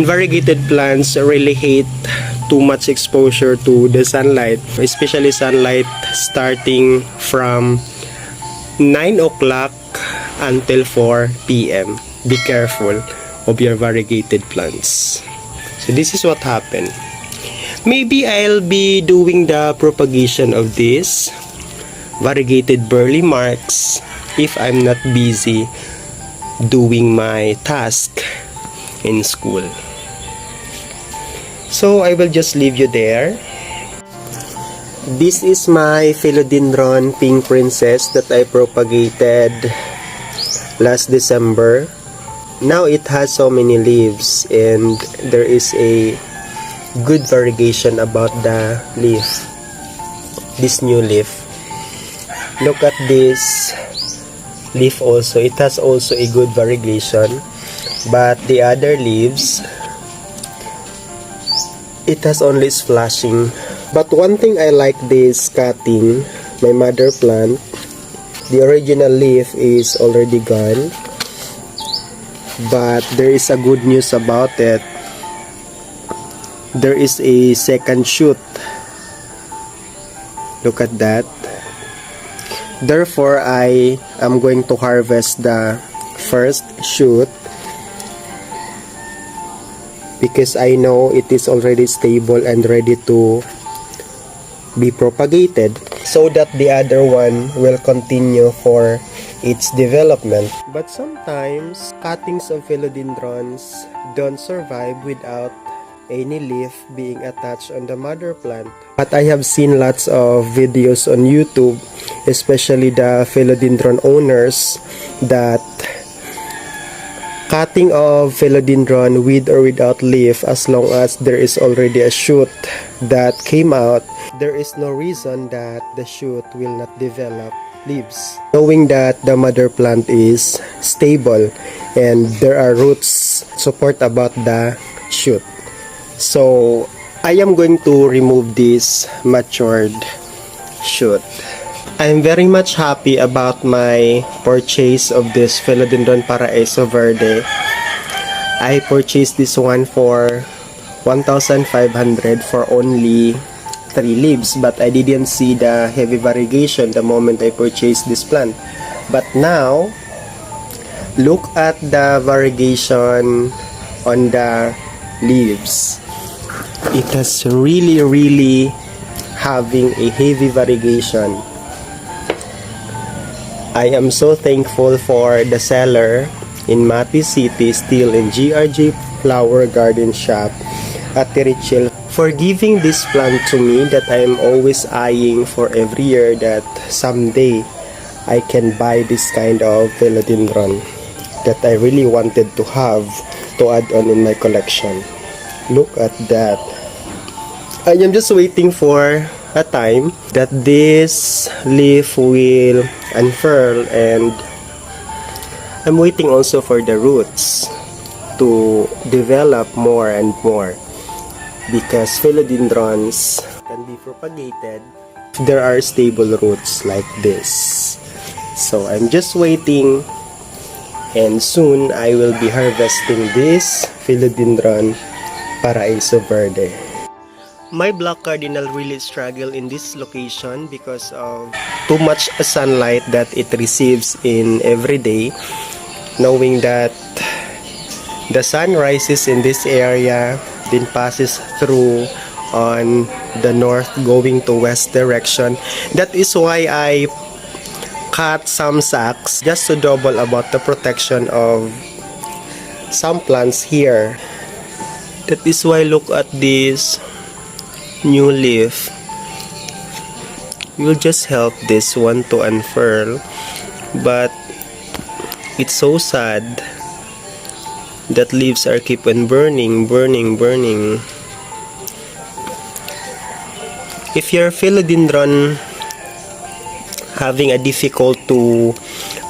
Variegated plants really hate too much exposure to the sunlight, especially sunlight starting from 9 o'clock until 4 p.m. Be careful of your variegated plants. So this is what happened. Maybe I'll be doing the propagation of this variegated burley marks if I'm not busy doing my task in school. So I will just leave you there. This is my Philodendron pink princess that I propagated last December. Now it has so many leaves and there is a good variegation about the leaf. This new leaf. Look at this leaf also. It has also a good variegation. But the other leaves, it has only splashing. But one thing I like this cutting, my mother plant, the original leaf is already gone. But there is a good news about it. There is a second shoot. Look at that. Therefore, I am going to harvest the first shoot because I know it is already stable and ready to be propagated, so that the other one will continue for its development. But sometimes cuttings of philodendrons don't survive without any leaf being attached on the mother plant. But I have seen lots of videos on YouTube, especially the philodendron owners, that cutting of philodendron with or without leaf, as long as there is already a shoot that came out, there is no reason that the shoot will not develop leaves. Knowing that the mother plant is stable and there are roots support about the shoot. So I am going to remove this matured shoot. I'm very much happy about my purchase of this Philodendron Paraiso Verde. I purchased this one for 1,500 for only 3 leaves, but I didn't see the heavy variegation the moment I purchased this plant. But now, look at the variegation on the leaves. It has really having a heavy variegation. I am so thankful for the seller in Mati City, still in GRG Flower Garden Shop at Tirichil, for giving this plant to me that I am always eyeing for every year, that someday I can buy this kind of philodendron that I really wanted to have to add on in my collection. Look at that. I am just waiting for a time that this leaf will unfurl, and I'm waiting also for the roots to develop more and more, because philodendrons can be propagated if there are stable roots like this. So I'm just waiting, and soon I will be harvesting this Philodendron Paraiso Verde. My black cardinal really struggle in this location because of too much sunlight that it receives in every day, knowing that the sun rises in this area, then passes through on the north going to west direction. That is why I cut some sacks just to double about the protection of some plants here. That is why look at this new leaf. We'll just help this one to unfurl, but it's so sad that leaves are keep on burning. If your philodendron having a difficult to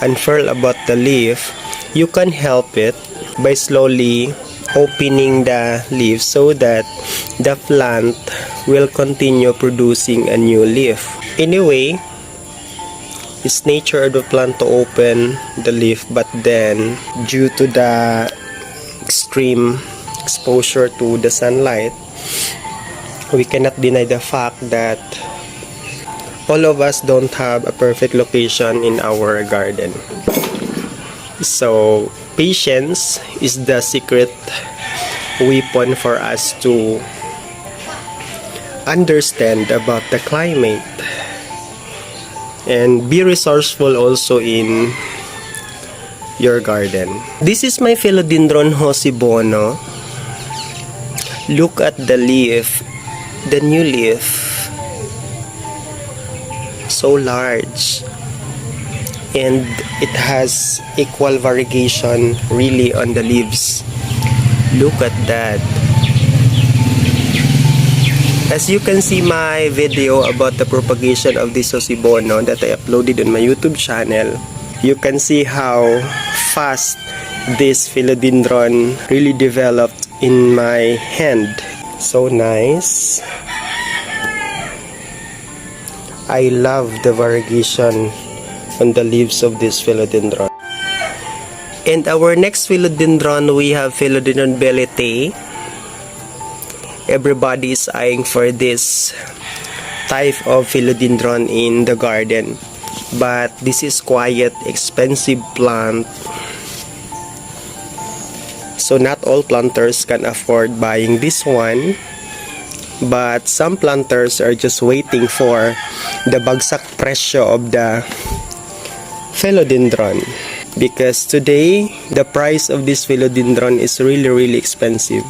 unfurl about the leaf, you can help it by slowly opening the leaf so that the plant will continue producing a new leaf. Anyway, it's nature of the plant to open the leaf, but then due to the extreme exposure to the sunlight, we cannot deny the fact that all of us don't have a perfect location in our garden. So patience is the secret weapon for us to understand about the climate, and be resourceful also in your garden. This is my Philodendron bono. Look at the leaf, the new leaf, so large, and it has equal variegation really on the leaves. Look at that. As you can see my video about the propagation of this bono that I uploaded on my YouTube channel, you can see how fast this philodendron really developed in my hand. So nice. I love the variegation on the leaves of this philodendron. And our next philodendron, we have Philodendron verde. Everybody is eyeing for this type of philodendron in the garden, but this is quite expensive plant, so not all planters can afford buying this one. But some planters are just waiting for the bagsak presyo of the philodendron, because today the price of this philodendron is really expensive.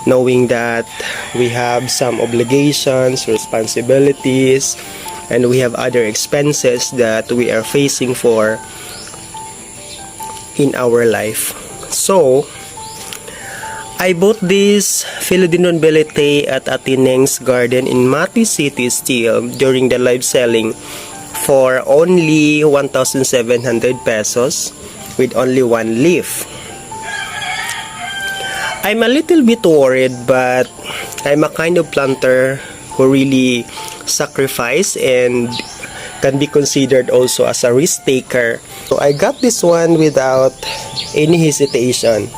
Knowing that we have some obligations, responsibilities, and we have other expenses that we are facing for in our life. So I bought this Philodendron verde at Atineng's garden in Mati City still during the live selling for only 1,700 pesos with only one leaf. I'm a little bit worried, but I'm a kind of planter who really sacrifice and can be considered also as a risk taker. So I got this one without any hesitation,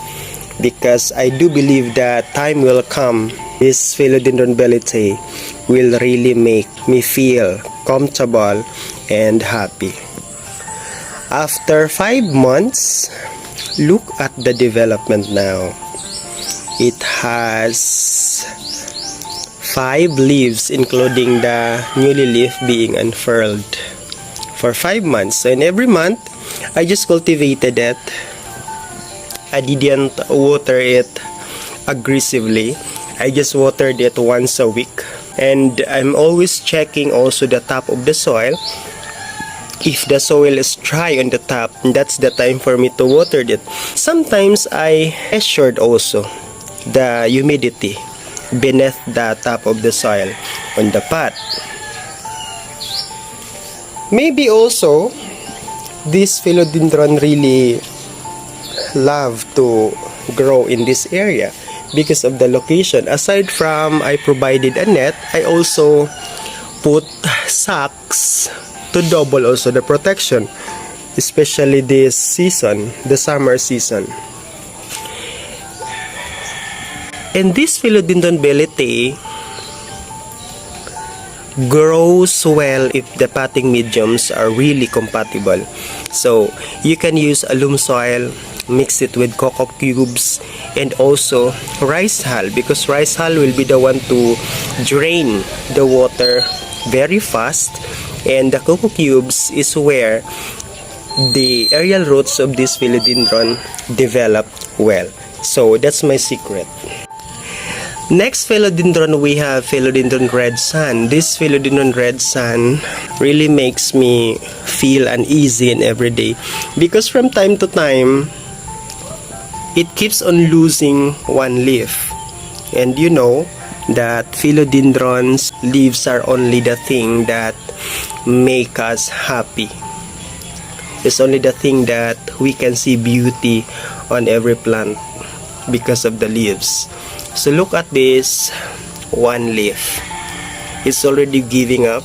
because I do believe that time will come. This Philodendron verde will really make me feel comfortable and happy. After 5 months, look at the development now. It has 5 leaves, including the newly leaf being unfurled, for 5 months. So in every month, I just cultivated it. I didn't water it aggressively. I just watered it once a week. And I'm always checking also the top of the soil. If the soil is dry on the top, that's the time for me to water it. Sometimes I measured also the humidity beneath the top of the soil on the pot. Maybe also this philodendron really love to grow in this area because of the location. Aside from I provided a net, I also put sacks to double also the protection, especially this season, the summer season. And this Philodendron verde grows well if the potting mediums are really compatible. So you can use alum soil, mix it with cocoa cubes, and also rice hull, because rice hull will be the one to drain the water very fast, and the cocoa cubes is where the aerial roots of this philodendron develop well. So that's my secret. Next philodendron, we have Philodendron red sun. This Philodendron red sun really makes me feel uneasy and every day, because from time to time it keeps on losing one leaf, and you know that philodendrons leaves are only the thing that make us happy. It's only the thing that we can see beauty on every plant because of the leaves. So look at this one leaf. It's already giving up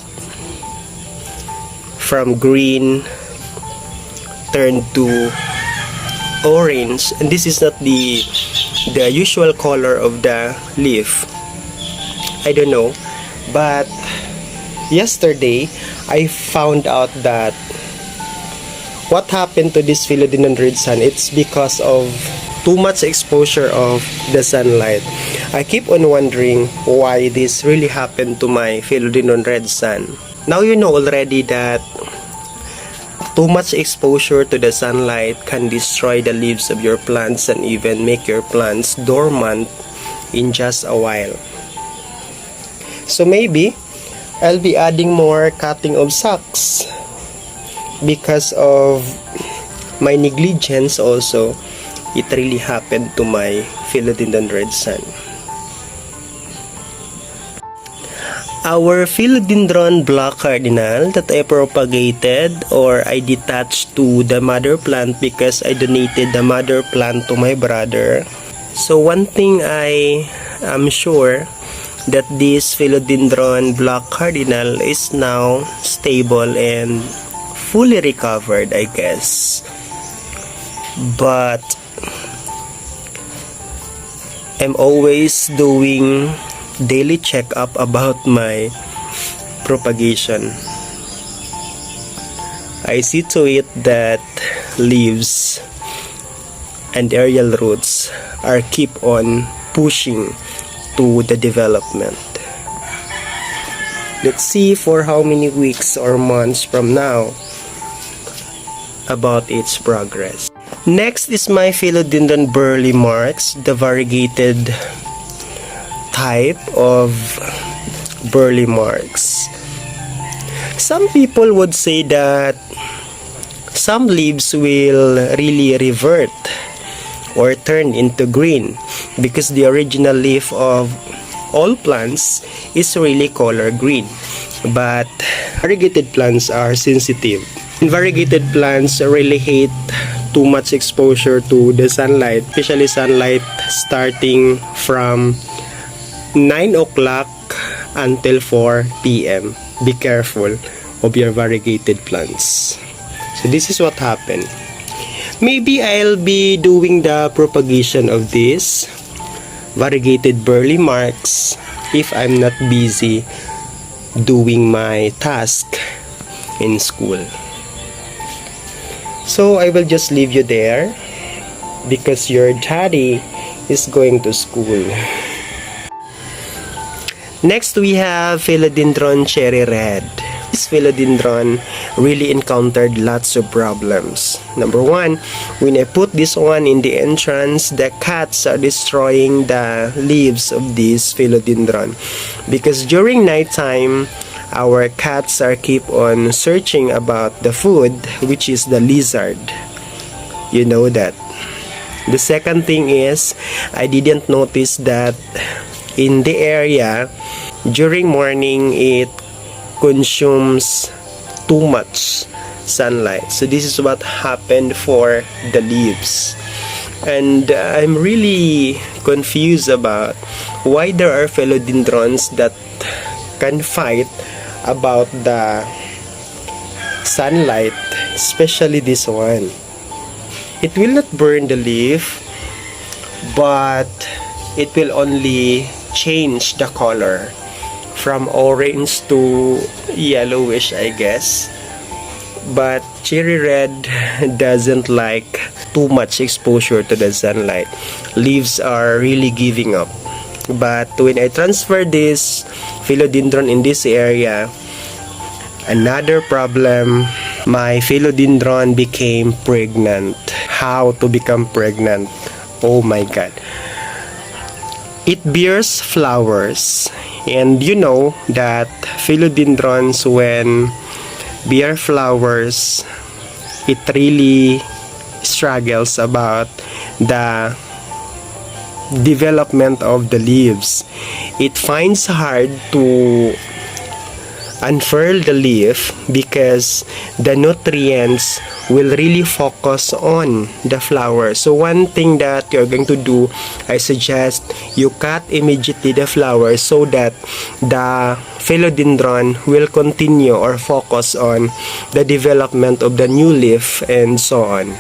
from green, turned to orange, and this is not the usual color of the leaf. I don't know, but yesterday I found out that what happened to this Philodendron red sun, it's because of too much exposure of the sunlight. I keep on wondering why this really happened to my Philodendron red sun. Now you know already that too much exposure to the sunlight can destroy the leaves of your plants and even make your plants dormant in just a while. So maybe I'll be adding more cutting of sacks because of my negligence also. It really happened to my Philodendron red sun. Our Philodendron black cardinal that I propagated or I detached to the mother plant because I donated the mother plant to my brother. So one thing I am sure that this Philodendron black cardinal is now stable and fully recovered, I guess. But I'm always doing daily check-up about my propagation. I see to it that leaves and aerial roots are keep on pushing to the development. Let's see for how many weeks or months from now about its progress. Next is my Philodendron burley marks, the variegated type of burley marks. Some people would say that some leaves will really revert or turn into green because the original leaf of all plants is really color green, but variegated plants are sensitive. Variegated plants really hate too much exposure to the sunlight, especially sunlight starting from 9 o'clock until 4 p.m. Be careful of your variegated plants. So this is what happened. Maybe I'll be doing the propagation of this variegated burley marks if I'm not busy doing my task in school. So I will just leave you there because your daddy is going to school. Next we have Philodendron cherry red. This Philodendron really encountered lots of problems. Number one, when I put this one in the entrance, the cats are destroying the leaves of this Philodendron because during nighttime our cats are keep on searching about the food, which is the lizard. You know that. The second thing is I didn't notice that in the area during morning it consumes too much sunlight. So this is what happened for the leaves. And I'm really confused about why there are philodendrons that can fight about the sunlight, especially this one. It will not burn the leaf, but it will only change the color from orange to yellowish, I guess. But cherry red doesn't like too much exposure to the sunlight. Leaves are really giving up. But when I transfer this philodendron in this area, another problem, my philodendron became pregnant. How to become pregnant? Oh my god. It bears flowers, and you know that philodendrons, when bear flowers, it really struggles about the development of the leaves. It finds hard to unfurl the leaf because the nutrients will really focus on the flower. So one thing that you're going to do, I suggest you cut immediately the flower so that the philodendron will continue or focus on the development of the new leaf and so on.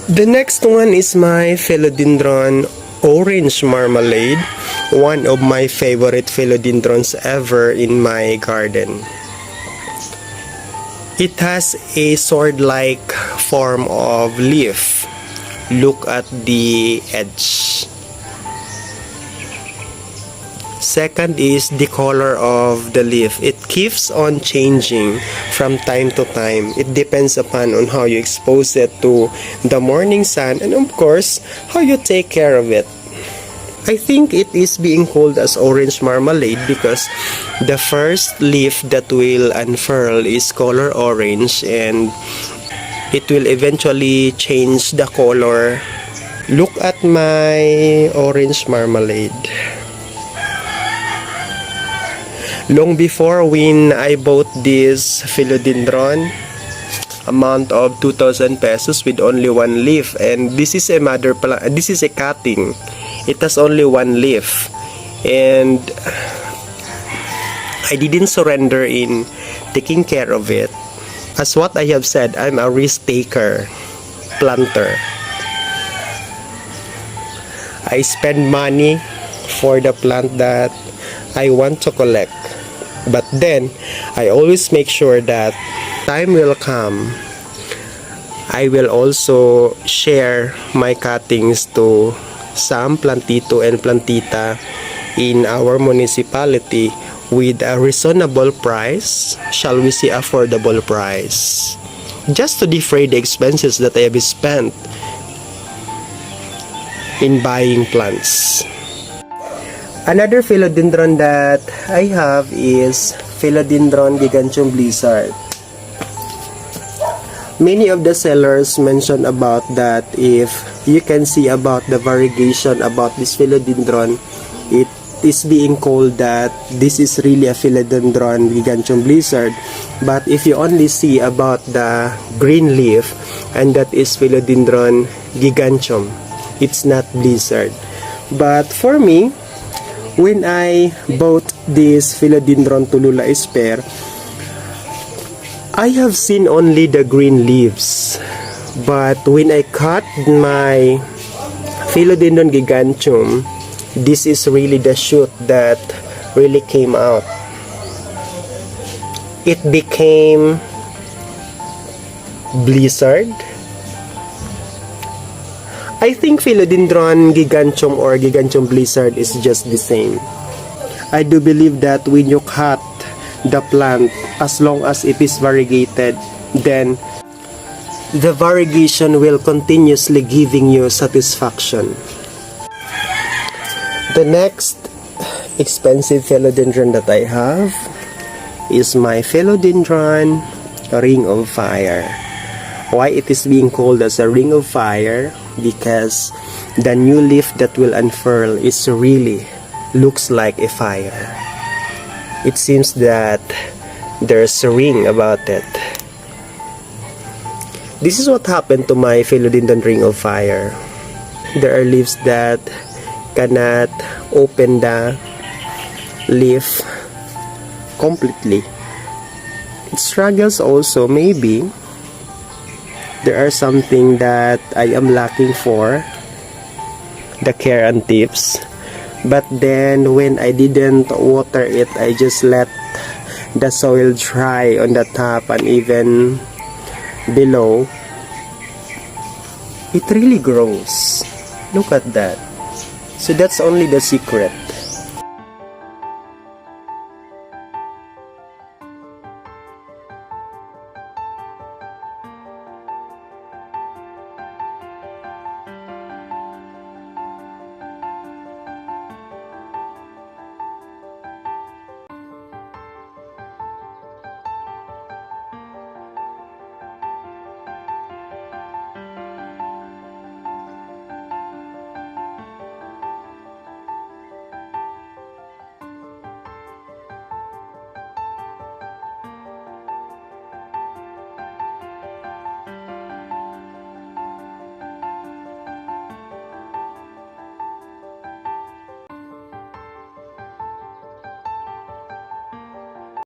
The next one is my Philodendron orange marmalade, one of my favorite philodendrons ever in my garden. It has a sword-like form of leaf. Look at the edge. Second is the color of the leaf. It keeps on changing from time to time. It depends upon on how you expose it to the morning sun and of course how you take care of it. I think it is being called as orange marmalade because the first leaf that will unfurl is color orange and it will eventually change the color. Look at my orange marmalade. Long before when I bought this philodendron, amount of 2,000 pesos with only one leaf, and this is a mother plant. This is a cutting. It has only one leaf, and I didn't surrender in taking care of it. As what I have said, I'm a risk taker, planter. I spend money for the plant that I want to collect. But then, I always make sure that time will come. I will also share my cuttings to some plantito and plantita in our municipality with a reasonable price, shall we say affordable price, just to defray the expenses that I have spent in buying plants. Another philodendron that I have is Philodendron giganteum blizzard. Many of the sellers mention about that if you can see about the variegation about this philodendron, it is being called that this is really a Philodendron giganteum blizzard. But if you only see about the green leaf, and that is Philodendron giganteum, it's not blizzard. But for me, when I bought this Philodendron Tulula Esper, I have seen only the green leaves. But when I cut my Philodendron giganteum, this is really the shoot that really came out. It became blizzard. I think Philodendron giganteum or giganteum blizzard is just the same. I do believe that when you cut the plant, as long as it is variegated, then the variegation will continuously giving you satisfaction. The next expensive philodendron that I have is my Philodendron ring of fire. Why it is being called as a ring of fire? Because the new leaf that will unfurl is really looks like a fire. It seems that there's a ring about it. This is what happened to my Philodendron ring of fire. There are leaves that cannot open the leaf completely. It struggles also. Maybe there are something that I am lacking for the care and tips. But then when I didn't water it, I just let the soil dry on the top and even below. It really grows. Look at that. So that's only the secret.